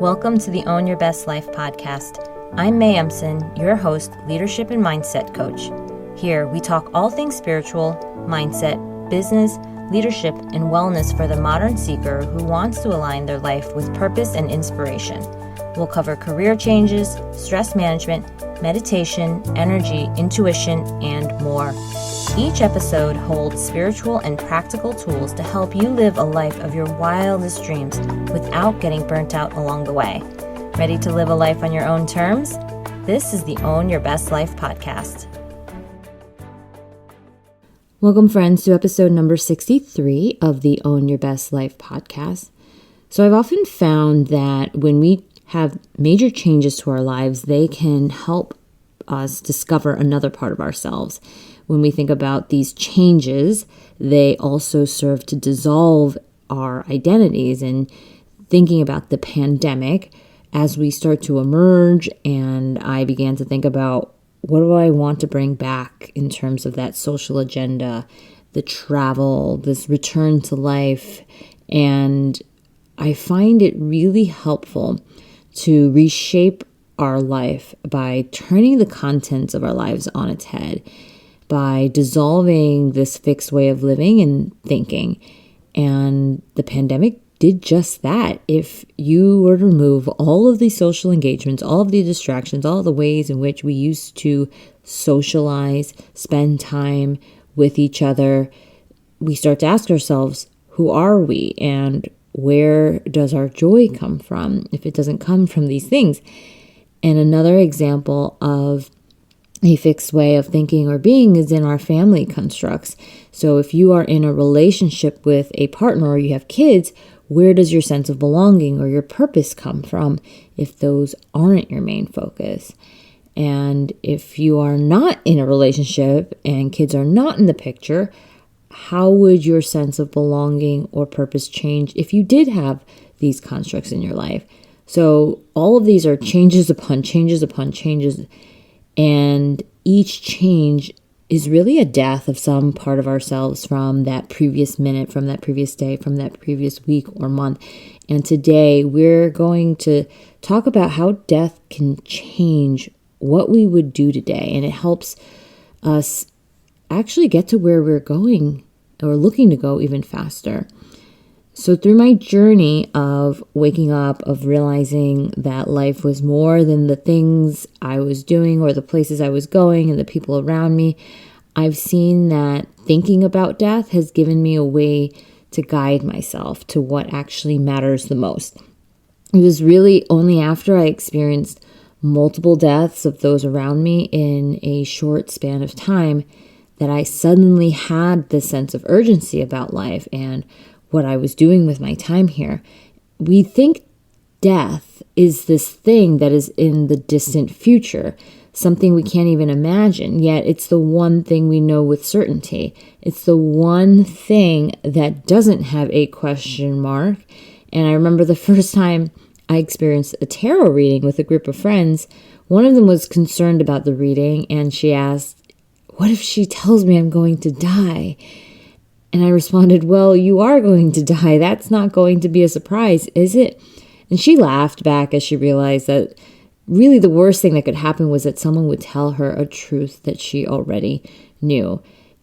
Welcome to the Own Your Best Life podcast. I'm May Emson, your host, leadership and mindset coach. Here, we talk all things spiritual, mindset, business, leadership, and wellness for the modern seeker who wants to align their life with purpose and inspiration. We'll cover career changes, stress management, meditation, energy, intuition, and more. Each episode holds spiritual and practical tools to help you live a life of your wildest dreams without getting burnt out along the way. Ready to live a life on your own terms? This is the Own Your Best Life podcast. Welcome, friends, to episode number 63 of the Own Your Best Life podcast. So I've often found that when we have major changes to our lives, they can help us discover another part of ourselves. When we think about these changes, they also serve to dissolve our identities. And thinking about the pandemic, as we start to emerge, and I began to think about what do I want to bring back in terms of that social agenda, the travel, this return to life. And I find it really helpful to reshape our life by turning the contents of our lives on its head, by dissolving this fixed way of living and thinking. And the pandemic did just that. If you were to remove all of these social engagements, all of the distractions, all of the ways in which we used to socialize, spend time with each other, we start to ask ourselves, who are we? And where does our joy come from if it doesn't come from these things? And another example of a fixed way of thinking or being is in our family constructs. So if you are in a relationship with a partner or you have kids, where does your sense of belonging or your purpose come from if those aren't your main focus? And if you are not in a relationship and kids are not in the picture, how would your sense of belonging or purpose change if you did have these constructs in your life? So all of these are changes upon changes upon changes. And each change is really a death of some part of ourselves from that previous minute, from that previous day, from that previous week or month. And today we're going to talk about how death can change what we would do today. And it helps us actually get to where we're going or looking to go even faster. So through my journey of waking up, of realizing that life was more than the things I was doing or the places I was going and the people around me, I've seen that thinking about death has given me a way to guide myself to what actually matters the most. It was really only after I experienced multiple deaths of those around me in a short span of time that I suddenly had this sense of urgency about life and what I was doing with my time here. We think death is this thing that is in the distant future, something we can't even imagine, yet it's the one thing we know with certainty. It's the one thing that doesn't have a question mark. And I remember the first time I experienced a tarot reading with a group of friends, one of them was concerned about the reading, and she asked, "What if she tells me I'm going to die?" And I responded, "Well, you are going to die. That's not going to be a surprise, is it?" And she laughed back as she realized that really the worst thing that could happen was that someone would tell her a truth that she already knew.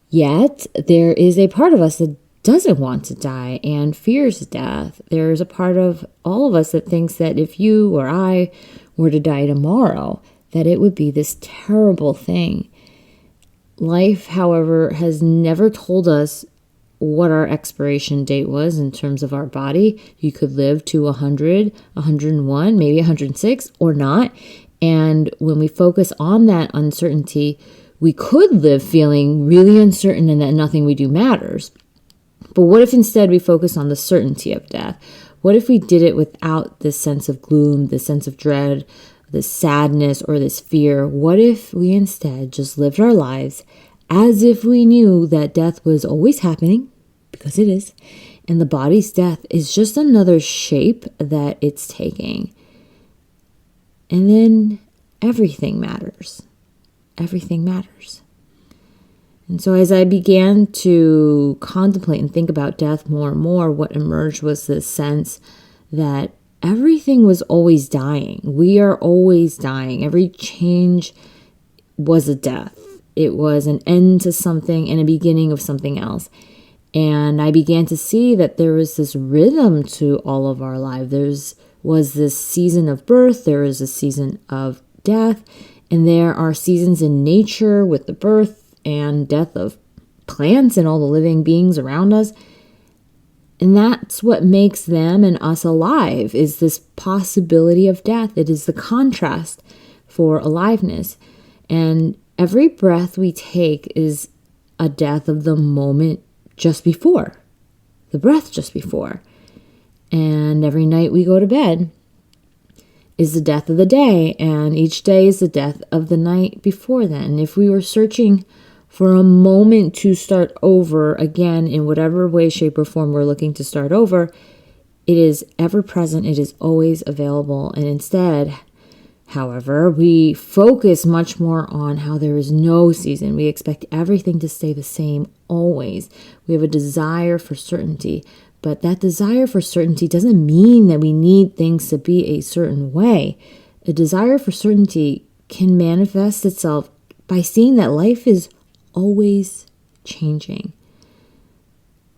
Yet, there is a part of us that doesn't want to die and fears death. There's a part of all of us that thinks that if you or I were to die tomorrow, that it would be this terrible thing. Life, however, has never told us what our expiration date was in terms of our body. You could live to 100, 101, maybe 106 or not. And when we focus on that uncertainty, we could live feeling really uncertain and that nothing we do matters. But what if instead we focus on the certainty of death? What if we did it without this sense of gloom, this sense of dread, this sadness, or this fear? What if we instead just lived our lives as if we knew that death was always happening, because it is, and the body's death is just another shape that it's taking. And then everything matters. Everything matters. And so as I began to contemplate and think about death more and more, what emerged was this sense that everything was always dying. We are always dying. Every change was a death. It was an end to something and a beginning of something else. And I began to see that there was this rhythm to all of our lives. There was this season of birth, there is a season of death, and there are seasons in nature with the birth and death of plants and all the living beings around us. And that's what makes them and us alive, is this possibility of death. It is the contrast for aliveness. And every breath we take is a death of the moment just before, the breath just before. And every night we go to bed is the death of the day, and each day is the death of the night before then. If we were searching for a moment to start over again in whatever way, shape, or form we're looking to start over, it is ever present, it is always available. And instead, however, we focus much more on how there is no season. We expect everything to stay the same always. We have a desire for certainty, but that desire for certainty doesn't mean that we need things to be a certain way. A desire for certainty can manifest itself by seeing that life is always changing.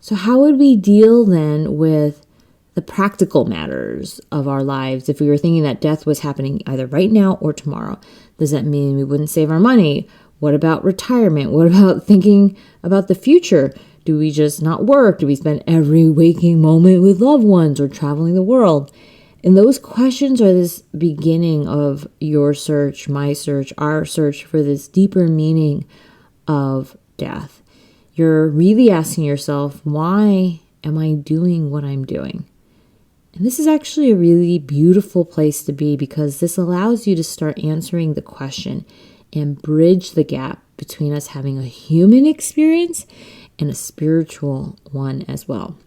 So how would we deal then with the practical matters of our lives if we were thinking that death was happening either right now or tomorrow? Does that mean we wouldn't save our money? What about retirement? What about thinking about the future? Do we just not work? Do we spend every waking moment with loved ones or traveling the world? And those questions are this beginning of your search, my search, our search for this deeper meaning of death. You're really asking yourself, why am I doing what I'm doing? And this is actually a really beautiful place to be, because this allows you to start answering the question and bridge the gap between us having a human experience and a spiritual one as well.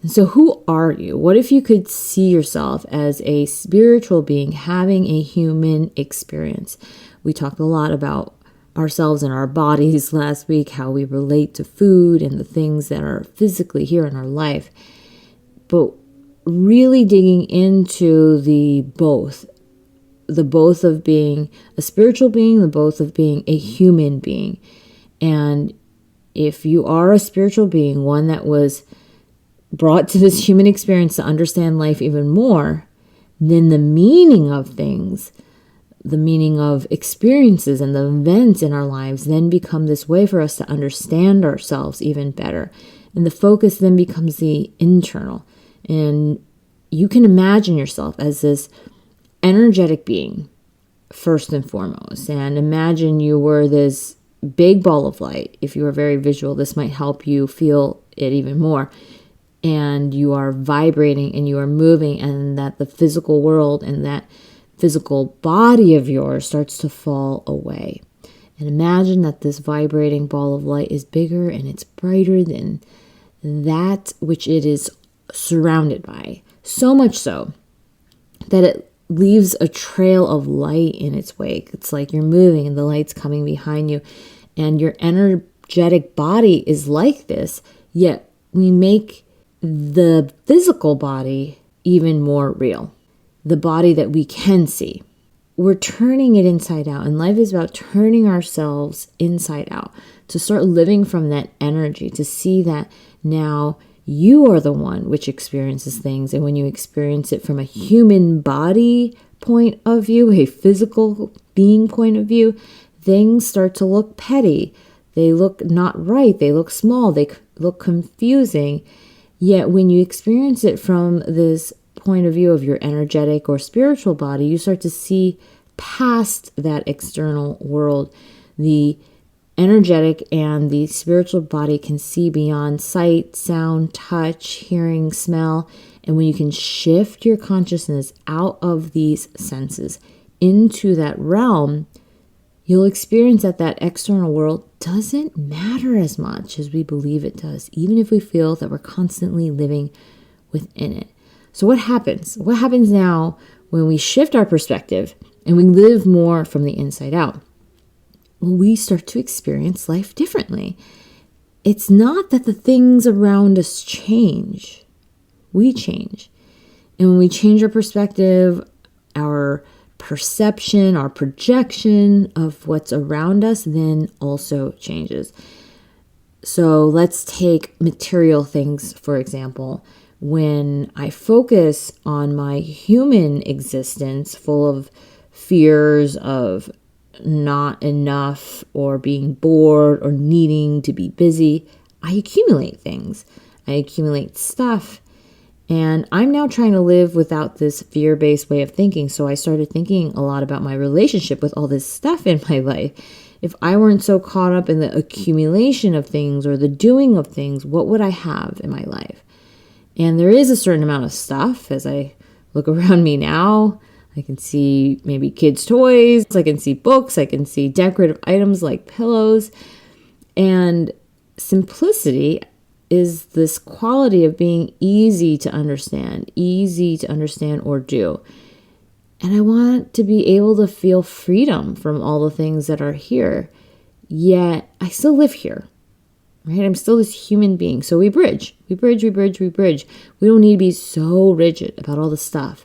And so who are you? What if you could see yourself as a spiritual being having a human experience? We talked a lot about ourselves and our bodies last week, how we relate to food and the things that are physically here in our life. But really digging into the both of being a spiritual being, the both of being a human being. And if you are a spiritual being, one that was brought to this human experience to understand life even more, then the meaning of things, the meaning of experiences and the events in our lives then become this way for us to understand ourselves even better. And the focus then becomes the internal. And you can imagine yourself as this energetic being, first and foremost. And imagine you were this big ball of light. If you are very visual, this might help you feel it even more. And you are vibrating and you are moving, and that the physical world and that physical body of yours starts to fall away. And imagine that this vibrating ball of light is bigger and it's brighter than that which it is surrounded by. So much so that it leaves a trail of light in its wake. It's like you're moving and the light's coming behind you. And your energetic body is like this, yet we make the physical body even more real. The body that we can see. We're turning it inside out, and life is about turning ourselves inside out to start living from that energy, to see that now you are the one which experiences things. And when you experience it from a human body point of view, a physical being point of view, things start to look petty. They look not right. They look small. They look confusing. Yet when you experience it from this point of view of your energetic or spiritual body, you start to see past that external world. The energetic and the spiritual body can see beyond sight, sound, touch, hearing, smell. And when you can shift your consciousness out of these senses into that realm, you'll experience that that external world doesn't matter as much as we believe it does, even if we feel that we're constantly living within it. So what happens? What happens now when we shift our perspective and we live more from the inside out? Well, we start to experience life differently. It's not that the things around us change. We change. And when we change our perspective, our perception, our projection of what's around us then also changes. So let's take material things, for example. When I focus on my human existence full of fears of not enough or being bored or needing to be busy, I accumulate things. I accumulate stuff. And I'm now trying to live without this fear-based way of thinking. So I started thinking a lot about my relationship with all this stuff in my life. If I weren't so caught up in the accumulation of things or the doing of things, what would I have in my life? And there is a certain amount of stuff. As I look around me now, I can see maybe kids' toys, I can see books, I can see decorative items like pillows. And simplicity is this quality of being easy to understand or do. And I want to be able to feel freedom from all the things that are here, yet I still live here, right? I'm still this human being. So we bridge. We don't need to be so rigid about all the stuff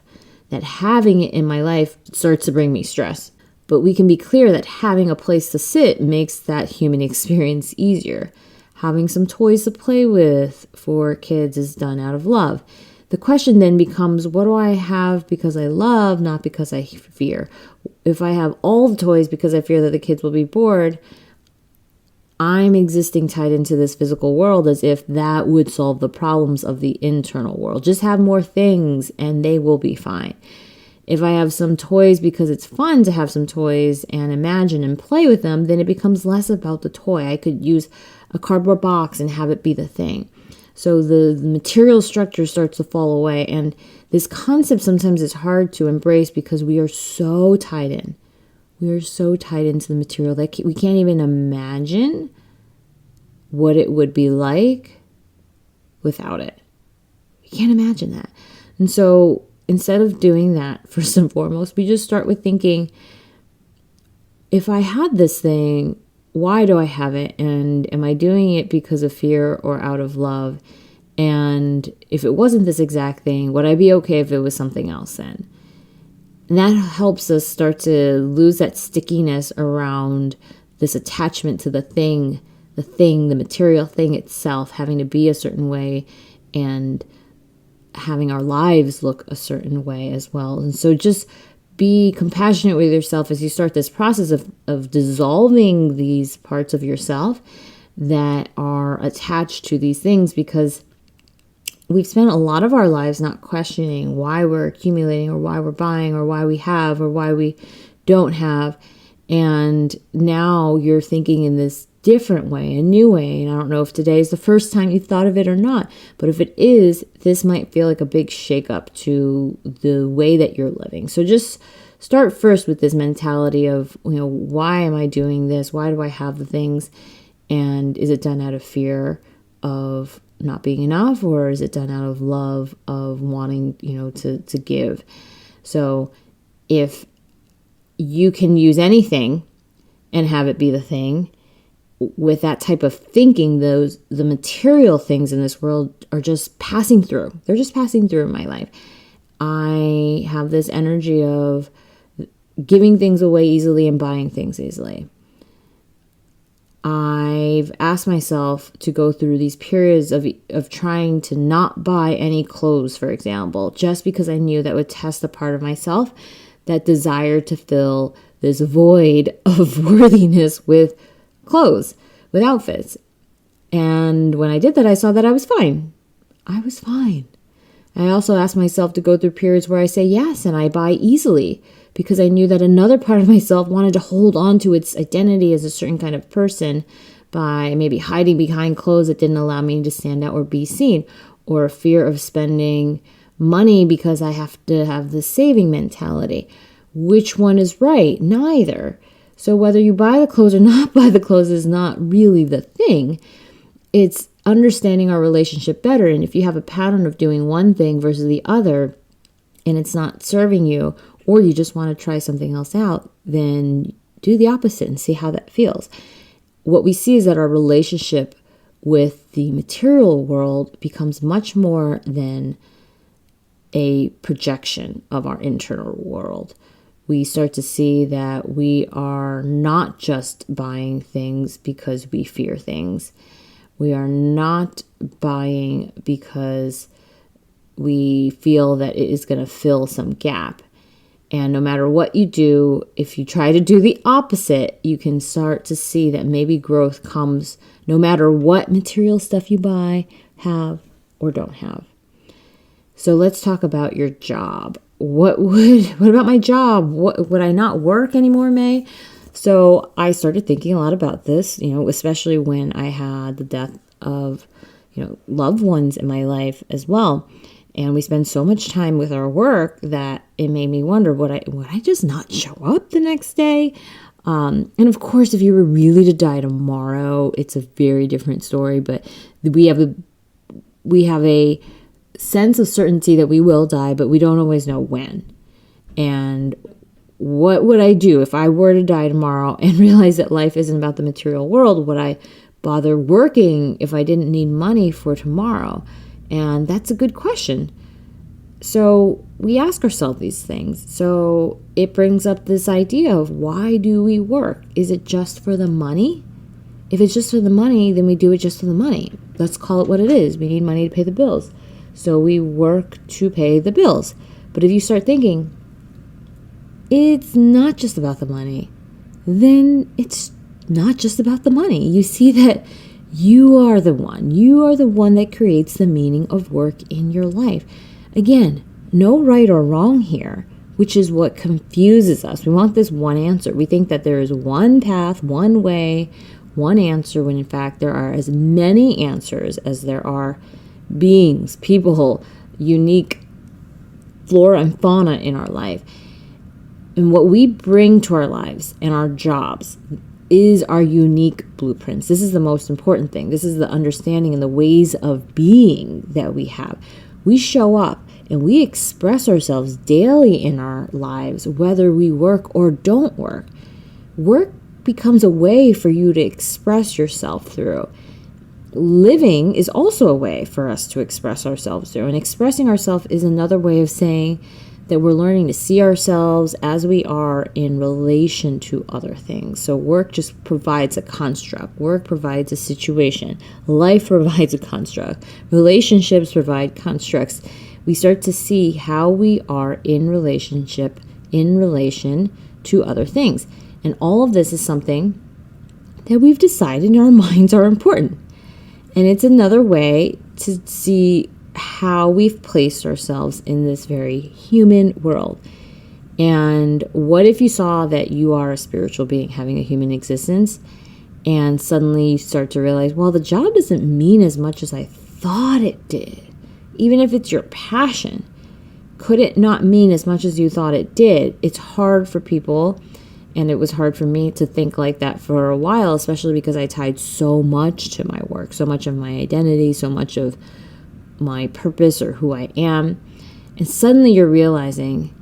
that having it in my life starts to bring me stress. But we can be clear that having a place to sit makes that human experience easier. Having some toys to play with for kids is done out of love. The question then becomes, what do I have because I love, not because I fear? If I have all the toys because I fear that the kids will be bored, I'm existing tied into this physical world as if that would solve the problems of the internal world. Just have more things and they will be fine. If I have some toys because it's fun to have some toys and imagine and play with them, then it becomes less about the toy. I could use a cardboard box and have it be the thing. So the material structure starts to fall away. And this concept sometimes is hard to embrace because we are so tied in. We are so tied into the material that we can't even imagine what it would be like without it. We can't imagine that. And so instead of doing that, first and foremost, we just start with thinking, if I had this thing, why do I have it? And am I doing it because of fear or out of love? And if it wasn't this exact thing, would I be okay if it was something else then? And that helps us start to lose that stickiness around this attachment to the material thing itself, having to be a certain way and having our lives look a certain way as well. And so just be compassionate with yourself as you start this process of dissolving these parts of yourself that are attached to these things, because we've spent a lot of our lives not questioning why we're accumulating or why we're buying or why we have or why we don't have. And now you're thinking in this different way, a new way. And I don't know if today is the first time you've thought of it or not, but if it is, this might feel like a big shakeup to the way that you're living. So just start first with this mentality of, why am I doing this? Why do I have the things? And is it done out of fear of not being enough, or is it done out of love of wanting, to give? So if you can use anything and have it be the thing, with that type of thinking, the material things in this world are just passing through. They're just passing through in my life. I have this energy of giving things away easily and buying things easily. I've asked myself to go through these periods of trying to not buy any clothes, for example, just because I knew that would test a part of myself that desired to fill this void of worthiness with clothes, with outfits. And when I did that, I saw that I was fine. I was fine. I also asked myself to go through periods where I say yes and I buy easily, because I knew that another part of myself wanted to hold on to its identity as a certain kind of person by maybe hiding behind clothes that didn't allow me to stand out or be seen, or a fear of spending money because I have to have the saving mentality. Which one is right? Neither. So whether you buy the clothes or not buy the clothes is not really the thing. It's understanding our relationship better. And if you have a pattern of doing one thing versus the other, and it's not serving you, or you just want to try something else out, then do the opposite and see how that feels. What we see is that our relationship with the material world becomes much more than a projection of our internal world. We start to see that we are not just buying things because we fear things. We are not buying because we feel that it is going to fill some gap. And no matter what you do, if you try to do the opposite, you can start to see that maybe growth comes no matter what material stuff you buy, have, or don't have. So let's talk about your job. What about my job? Would I not work anymore, May? So I started thinking a lot about this, especially when I had the death of, loved ones in my life as well. And we spend so much time with our work that it made me wonder, would I just not show up the next day? And of course, if you were really to die tomorrow, it's a very different story. But we have a sense of certainty that we will die, but we don't always know when. And what would I do if I were to die tomorrow and realize that life isn't about the material world? Would I bother working if I didn't need money for tomorrow? And that's a good question. So we ask ourselves these things. So it brings up this idea of, why do we work? Is it just for the money? If it's just for the money, then we do it just for the money. Let's call it what it is. We need money to pay the bills. So we work to pay the bills. But if you start thinking, it's not just about the money, then it's not just about the money. You see that you are the one that creates the meaning of work in your life. Again, no right or wrong here, which is what confuses us. We want this one answer. We think that there is one path, one way, one answer, when in fact there are as many answers as there are beings, people, unique flora and fauna in our life. And what we bring to our lives and our jobs is our unique blueprints. This is the most important thing. This is the understanding and the ways of being that we have. We show up and we express ourselves daily in our lives, whether we work or don't work. Work becomes a way for you to express yourself through. Living is also a way for us to express ourselves through. And expressing ourselves is another way of saying that we're learning to see ourselves as we are in relation to other things. So work just provides a construct. Work provides a situation. Life provides a construct. Relationships provide constructs. We start to see how we are in relation to other things. And all of this is something that we've decided in our minds are important. And it's another way to see how we've placed ourselves in this very human world. And what if you saw that you are a spiritual being having a human existence, and suddenly you start to realize, well, the job doesn't mean as much as I thought it did. Even if it's your passion, could it not mean as much as you thought it did? It's hard for people, and it was hard for me to think like that for a while, especially because I tied so much to my work, so much of my identity, so much of my purpose or who I am. And suddenly you're realizing,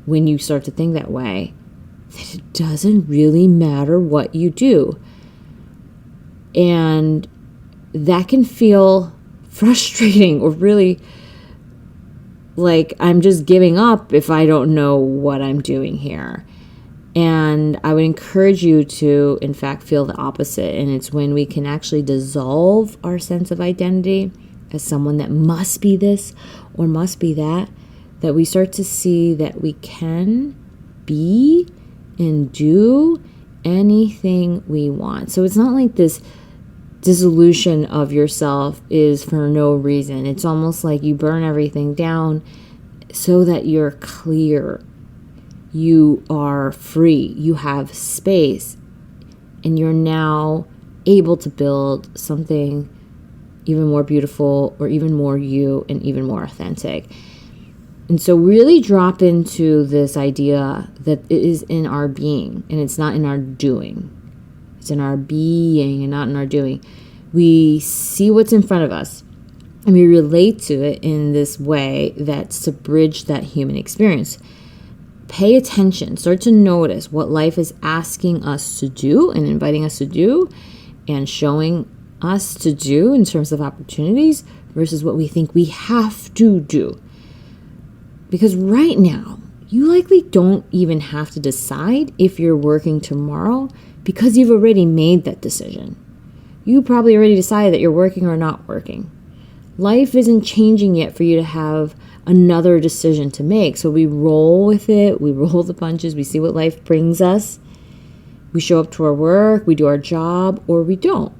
when you start to think that way, that it doesn't really matter what you do. And that can feel frustrating, or really like I'm just giving up if I don't know what I'm doing here. And I would encourage you to, in fact, feel the opposite. And it's when we can actually dissolve our sense of identity as someone that must be this or must be that, that we start to see that we can be and do anything we want. So it's not like this dissolution of yourself is for no reason. It's almost like you burn everything down so that you're clear. You are free. You have space. And you're now able to build something even more beautiful, or even more you, and even more authentic. And so really drop into this idea that it is in our being, and it's not in our doing. It's in our being and not in our doing. We see what's in front of us, and we relate to it in this way that's to bridge that human experience. Pay attention. Start to notice what life is asking us to do and inviting us to do and showing us to do in terms of opportunities versus what we think we have to do. Because right now, you likely don't even have to decide if you're working tomorrow because you've already made that decision. You probably already decided that you're working or not working. Life isn't changing yet for you to have another decision to make. So we roll with it, we roll the punches, we see what life brings us. We show up to our work, we do our job, or we don't.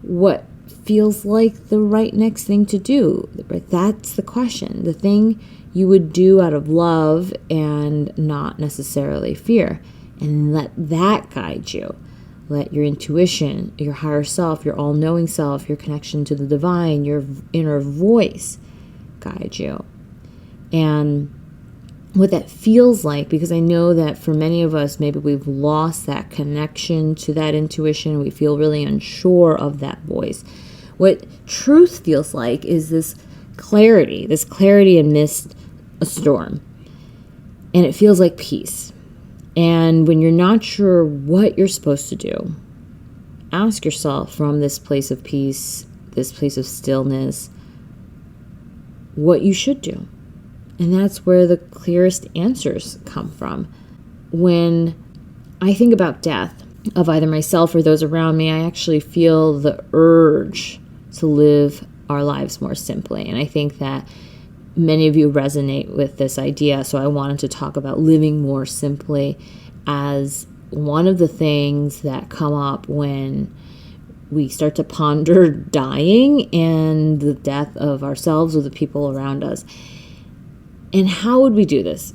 What feels like the right next thing to do? That's the question. The thing you would do out of love and not necessarily fear. And let that guide you. Let your intuition, your higher self, your all-knowing self, your connection to the divine, your inner voice guide you. And what that feels like, because I know that for many of us, maybe we've lost that connection to that intuition. We feel really unsure of that voice. What truth feels like is this clarity amidst a storm. And it feels like peace. And when you're not sure what you're supposed to do, ask yourself from this place of peace, this place of stillness, what you should do. And that's where the clearest answers come from. When I think about death of either myself or those around me, I actually feel the urge to live our lives more simply. And I think that many of you resonate with this idea, so I wanted to talk about living more simply as one of the things that come up when we start to ponder dying and the death of ourselves or the people around us. And how would we do this?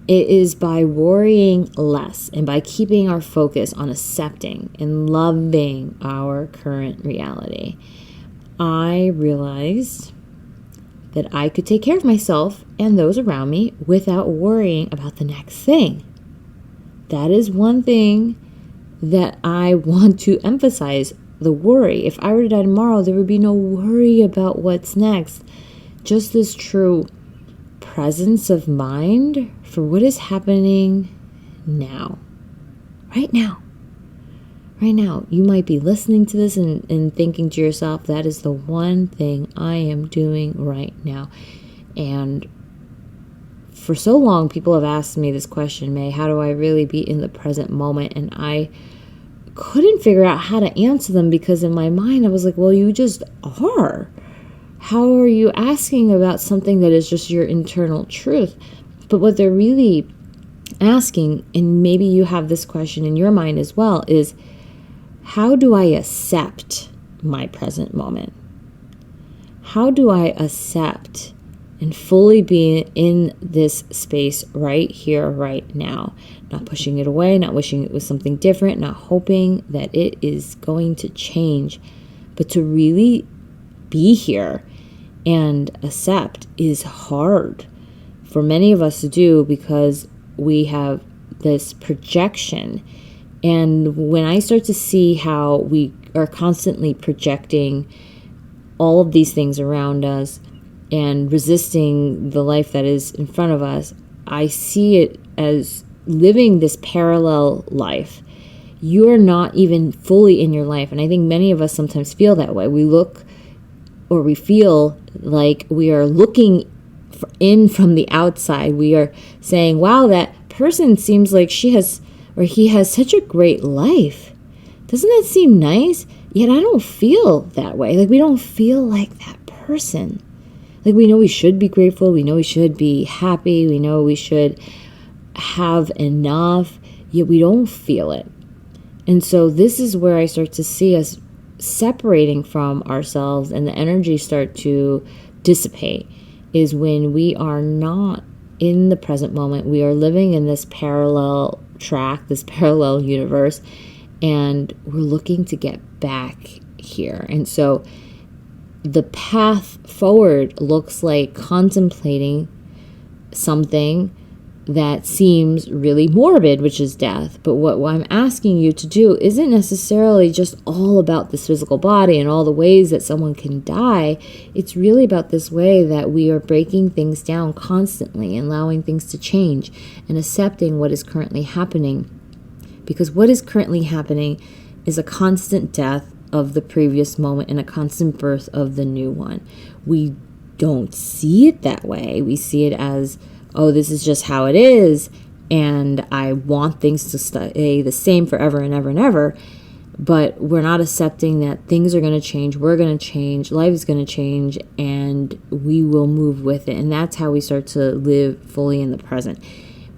It is by worrying less and by keeping our focus on accepting and loving our current reality. I realized that I could take care of myself and those around me without worrying about the next thing. That is one thing that I want to emphasize, the worry. If I were to die tomorrow, there would be no worry about what's next. Just this true presence of mind for what is happening now. Right now. Right now, you might be listening to this and thinking to yourself, that is the one thing I am doing right now. And for so long, people have asked me this question, May, how do I really be in the present moment? And I couldn't figure out how to answer them because in my mind, I was like, well, you just are. How are you asking about something that is just your internal truth? But what they're really asking, and maybe you have this question in your mind as well, is how do I accept my present moment? How do I accept and fully be in this space right here, right now? Not pushing it away, not wishing it was something different, not hoping that it is going to change, but to really be here and accept is hard for many of us to do because we have this projection. And when I start to see how we are constantly projecting all of these things around us and resisting the life that is in front of us, I see it as living this parallel life. You're not even fully in your life. And I think many of us sometimes feel that way. We look or we feel like we are looking in from the outside. We are saying, wow, that person seems like she has or he has such a great life. Doesn't that seem nice? Yet I don't feel that way. Like we don't feel like that person. Like we know we should be grateful. We know we should be happy. We know we should have enough. Yet we don't feel it. And so this is where I start to see us separating from ourselves and the energy start to dissipate, is when we are not in the present moment. We are living in this parallel track, this parallel universe, and we're looking to get back here. And so the path forward looks like contemplating something that seems really morbid, which is death. But what I'm asking you to do isn't necessarily just all about this physical body and all the ways that someone can die. It's really about this way that we are breaking things down constantly and allowing things to change and accepting what is currently happening. Because what is currently happening is a constant death of the previous moment and a constant birth of the new one. We don't see it that way. We see it as, oh, this is just how it is, and I want things to stay the same forever and ever and ever. But we're not accepting that things are going to change, we're going to change, life is going to change, and we will move with it. And that's how we start to live fully in the present.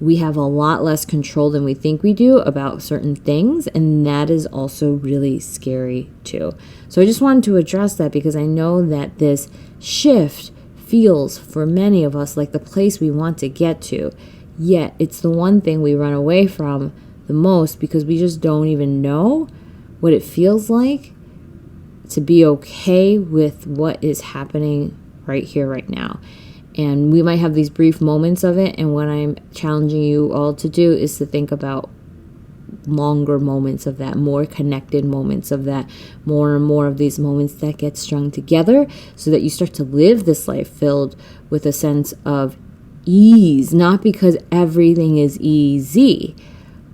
We have a lot less control than we think we do about certain things, and that is also really scary too. So I just wanted to address that because I know that this shift feels for many of us like the place we want to get to, yet it's the one thing we run away from the most because we just don't even know what it feels like to be okay with what is happening right here, right now. And we might have these brief moments of it, and what I'm challenging you all to do is to think about longer moments of that, more connected moments of that, more and more of these moments that get strung together so that you start to live this life filled with a sense of ease, not because everything is easy,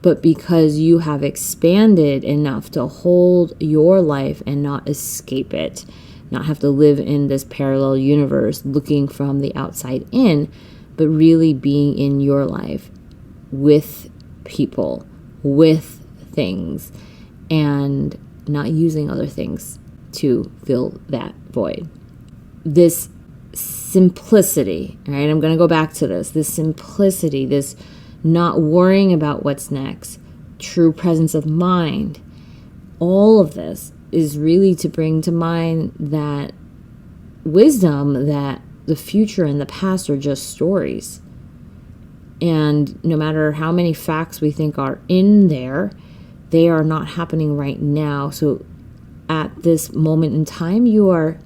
but because you have expanded enough to hold your life and not escape it, not have to live in this parallel universe looking from the outside in, but really being in your life with people, with things, and not using other things to fill that void. This simplicity, right? I'm going to go back to this simplicity, this not worrying about what's next, true presence of mind. All of this is really to bring to mind that wisdom that the future and the past are just stories. And no matter how many facts we think are in there, they are not happening right now. So at this moment in time, you are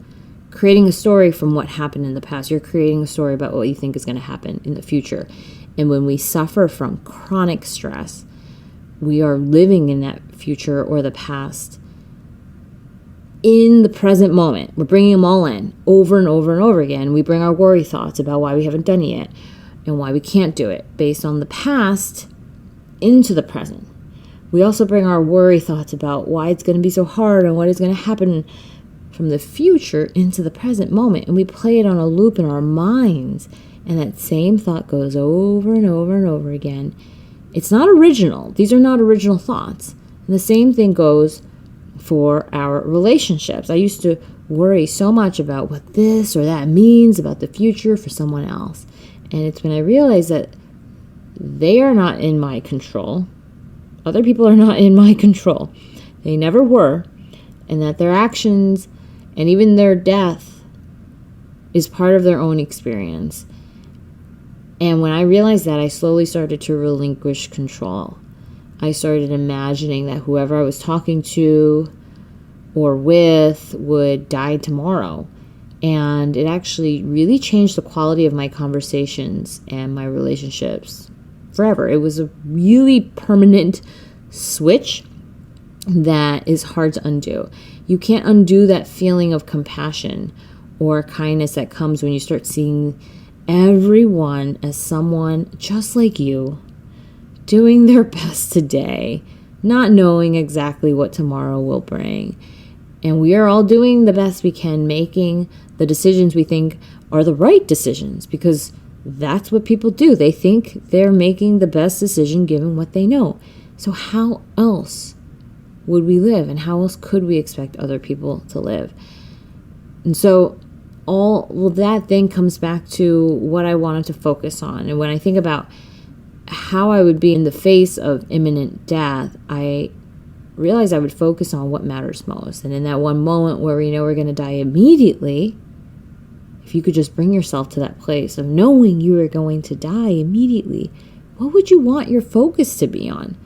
creating a story from what happened in the past. You're creating a story about what you think is going to happen in the future. And when we suffer from chronic stress, we are living in that future or the past in the present moment. We're bringing them all in over and over and over again. We bring our worry thoughts about why we haven't done it yet and why we can't do it based on the past into the present. We also bring our worry thoughts about why it's going to be so hard and what is going to happen from the future into the present moment. And we play it on a loop in our minds. And that same thought goes over and over and over again. It's not original. These are not original thoughts. And the same thing goes for our relationships. I used to worry so much about what this or that means about the future for someone else. And it's when I realized that they are not in my control. Other people are not in my control. They never were. And that their actions and even their death is part of their own experience. And when I realized that, I slowly started to relinquish control. I started imagining that whoever I was talking to or with would die tomorrow. And it actually really changed the quality of my conversations and my relationships forever. It was a really permanent switch that is hard to undo. You can't undo that feeling of compassion or kindness that comes when you start seeing everyone as someone just like you, doing their best today, not knowing exactly what tomorrow will bring. And we are all doing the best we can, making the decisions we think are the right decisions, because that's what people do. They think they're making the best decision given what they know. So how else would we live, and how else could we expect other people to live? And so that then comes back to what I wanted to focus on. And when I think about how I would be in the face of imminent death, I realized I would focus on what matters most. And in that one moment where we know we're going to die immediately, if you could just bring yourself to that place of knowing you are going to die immediately, what would you want your focus to be on?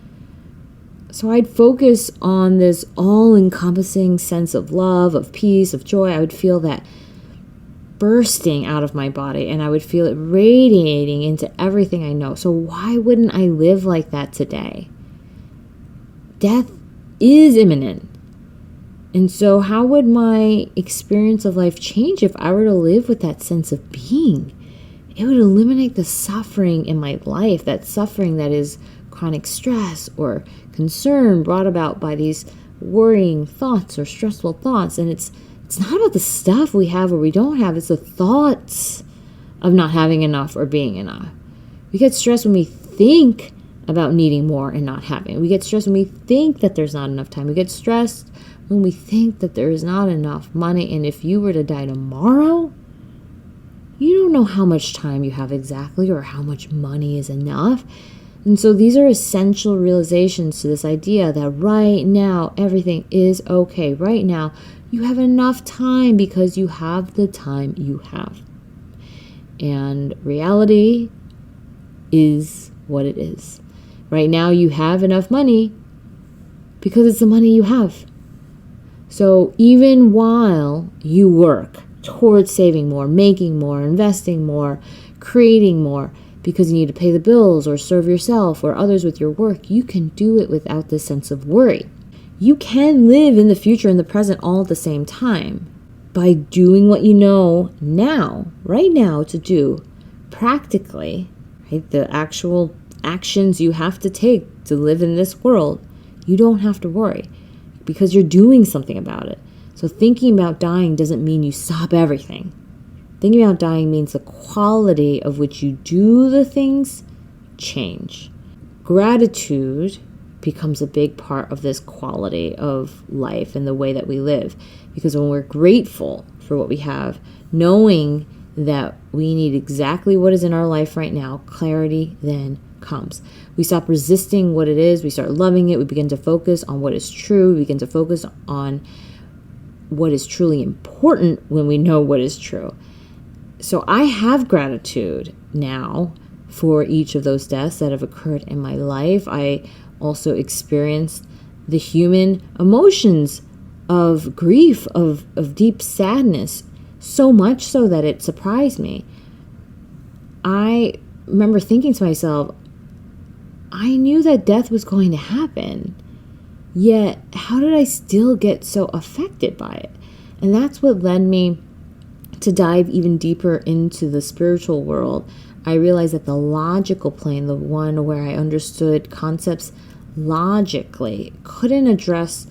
So I'd focus on this all-encompassing sense of love, of peace, of joy. I would feel that bursting out of my body, and I would feel it radiating into everything I know. So why wouldn't I live like that today? Death is imminent. And so how would my experience of life change if I were to live with that sense of being? It would eliminate the suffering in my life, that suffering that is chronic stress or concern brought about by these worrying thoughts or stressful thoughts. And it's It's not about the stuff we have or we don't have. It's the thoughts of not having enough or being enough. We get stressed when we think about needing more and not having. We get stressed when we think that there's not enough time. We get stressed when we think that there is not enough money. And if you were to die tomorrow, you don't know how much time you have exactly or how much money is enough. And so these are essential realizations to this idea that right now everything is okay. Right now you have enough time because you have the time you have. And reality is what it is. Right now you have enough money because it's the money you have. So even while you work towards saving more, making more, investing more, creating more, because you need to pay the bills or serve yourself or others with your work, you can do it without this sense of worry. You can live in the future and the present all at the same time by doing what you know now, right now, to do practically, right? The actual actions you have to take to live in this world. You don't have to worry because you're doing something about it. So thinking about dying doesn't mean you stop everything. Thinking about dying means the quality of which you do the things change. Gratitude becomes a big part of this quality of life and the way that we live. Because when we're grateful for what we have, knowing that we need exactly what is in our life right now, clarity then comes. We stop resisting what it is. We start loving it. We begin to focus on what is true. We begin to focus on what is truly important when we know what is true. So I have gratitude now for each of those deaths that have occurred in my life. I also experienced the human emotions of grief, of deep sadness, so much so that it surprised me. I remember thinking to myself, I knew that death was going to happen, yet how did I still get so affected by it? And that's what led me to dive even deeper into the spiritual world. I realized that the logical plane, the one where I understood concepts logically, couldn't address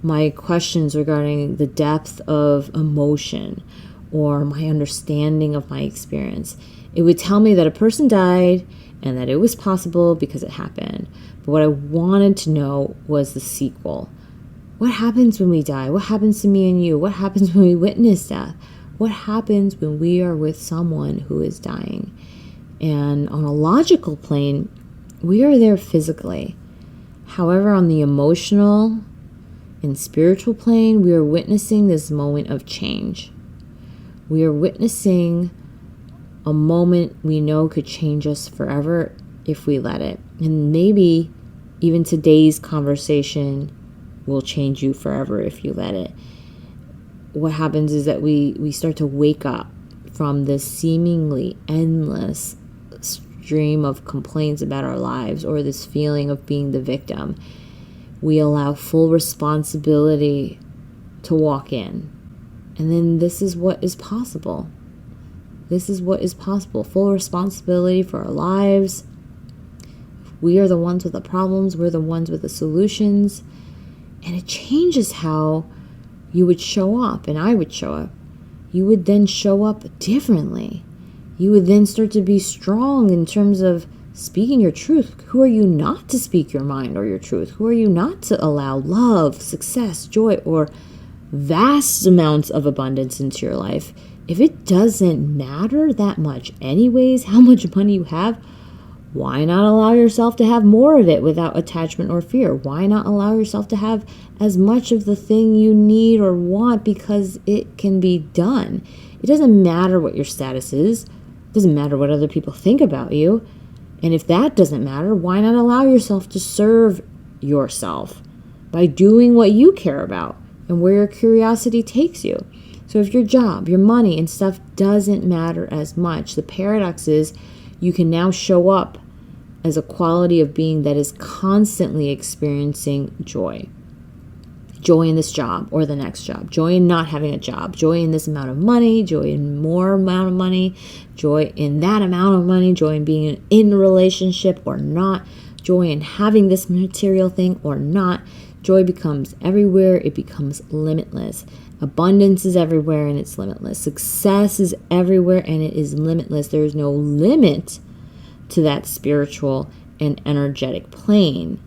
my questions regarding the depth of emotion or my understanding of my experience. It would tell me that a person died and that it was possible because it happened. But what I wanted to know was the sequel. What happens when we die? What happens to me and you? What happens when we witness death? What happens when we are with someone who is dying? And on a logical plane, we are there physically. However, on the emotional and spiritual plane, we are witnessing this moment of change. We are witnessing a moment we know could change us forever if we let it. And maybe even today's conversation will change you forever if you let it. What happens is that we start to wake up from this seemingly endless stream of complaints about our lives or this feeling of being the victim. We allow full responsibility to walk in. And then this is what is possible. This is what is possible. Full responsibility for our lives. We are the ones with the problems. We're the ones with the solutions. And it changes how you would show up and I would show up. You would then show up differently. You would then start to be strong in terms of speaking your truth. Who are you not to speak your mind or your truth? Who are you not to allow love, success, joy, or vast amounts of abundance into your life? If it doesn't matter that much anyways, how much money you have, why not allow yourself to have more of it without attachment or fear? Why not allow yourself to have as much of the thing you need or want because it can be done? It doesn't matter what your status is. It doesn't matter what other people think about you. And if that doesn't matter, why not allow yourself to serve yourself by doing what you care about and where your curiosity takes you? So if your job, your money, and stuff doesn't matter as much, the paradox is you can now show up as a quality of being that is constantly experiencing joy. Joy in this job or the next job. Joy in not having a job. Joy in this amount of money. Joy in more amount of money. Joy in that amount of money. Joy in being in a relationship or not. Joy in having this material thing or not. Joy becomes everywhere. It becomes limitless. Abundance is everywhere and it's limitless. Success is everywhere and it is limitless. There is no limit to that spiritual and energetic plane.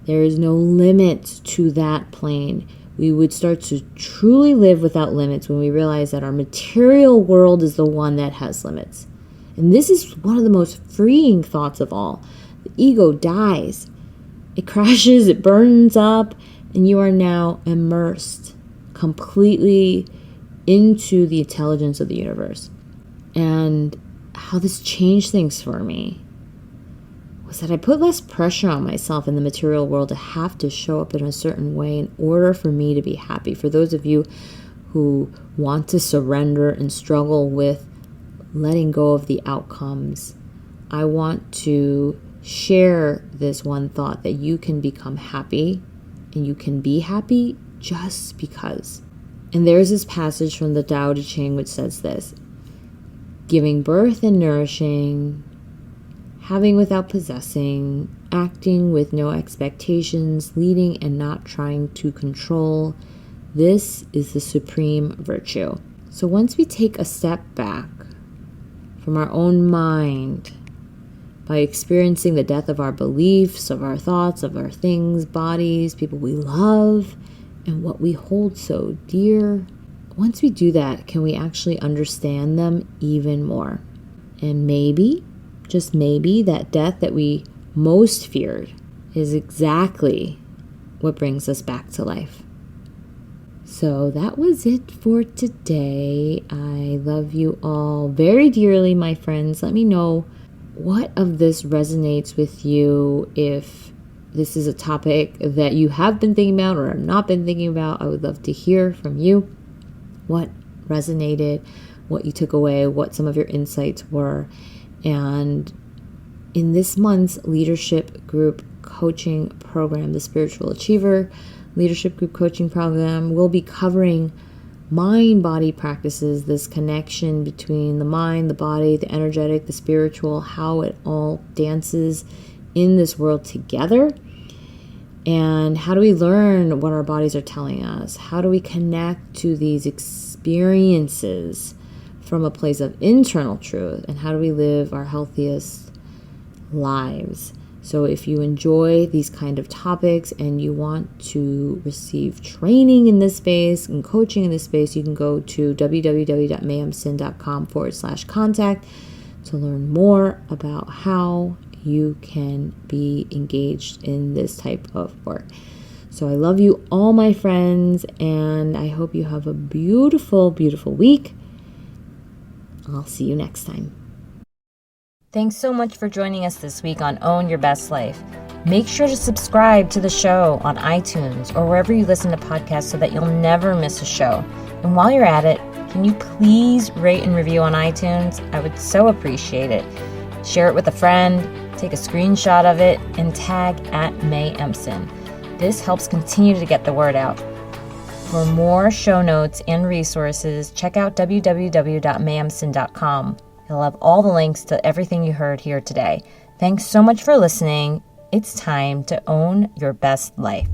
There is no limit to that plane. We would start to truly live without limits when we realize that our material world is the one that has limits. And this is one of the most freeing thoughts of all. The ego dies. It crashes, it burns up, and you are now immersed completely into the intelligence of the universe. And how this changed things for me was that I put less pressure on myself in the material world to have to show up in a certain way in order for me to be happy. For those of you who want to surrender and struggle with letting go of the outcomes, I want to share this one thought that you can become happy and you can be happy just because. And there's this passage from the Tao Te Ching which says this: giving birth and nourishing, having without possessing, acting with no expectations, leading and not trying to control. This is the supreme virtue. So once we take a step back from our own mind, by experiencing the death of our beliefs, of our thoughts, of our things, bodies, people we love, and what we hold so dear, once we do that, can we actually understand them even more? And maybe, just maybe, that death that we most feared is exactly what brings us back to life. So that was it for today. I love you all very dearly, my friends. Let me know what of this resonates with you. If this is a topic that you have been thinking about or have not been thinking about, I would love to hear from you. What resonated, what you took away, what some of your insights were. And in this month's leadership group coaching program, the Spiritual Achiever Leadership Group Coaching Program, we'll be covering mind-body practices, this connection between the mind, the body, the energetic, the spiritual, how it all dances in this world together. And how do we learn what our bodies are telling us? How do we connect to these experiences from a place of internal truth? And how do we live our healthiest lives? So if you enjoy these kind of topics and you want to receive training in this space and coaching in this space, you can go to www.mayhemsin.com/contact to learn more about how you can be engaged in this type of work. So I love you all, my friends, and I hope you have a beautiful, beautiful week. I'll see you next time. Thanks so much for joining us this week on Own Your Best Life. Make sure to subscribe to the show on iTunes or wherever you listen to podcasts so that you'll never miss a show. And while you're at it, can you please rate and review on iTunes? I would so appreciate it. Share it with a friend, take a screenshot of it, and tag @MayEmson. This helps continue to get the word out. For more show notes and resources, check out www.mayemson.com. You'll have all the links to everything you heard here today. Thanks so much for listening. It's time to own your best life.